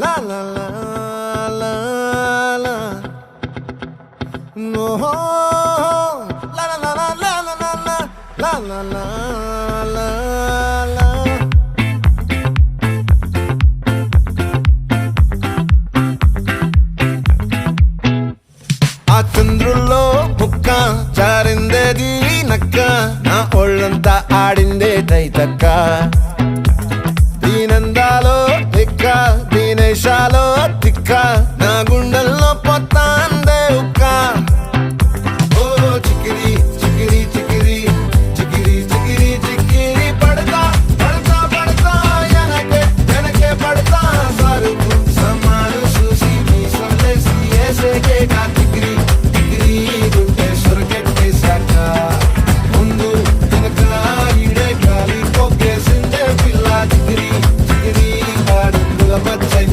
La la la la la. No. La la la la la la la la. La la la la la. ఆ చంద్రుల్లో బుక్క జారిందేది నక్క నా ఒళ్ళంతా ఆడిందే తైతక్క దీనందాలో తిక్క దీనేశాలో తిక్క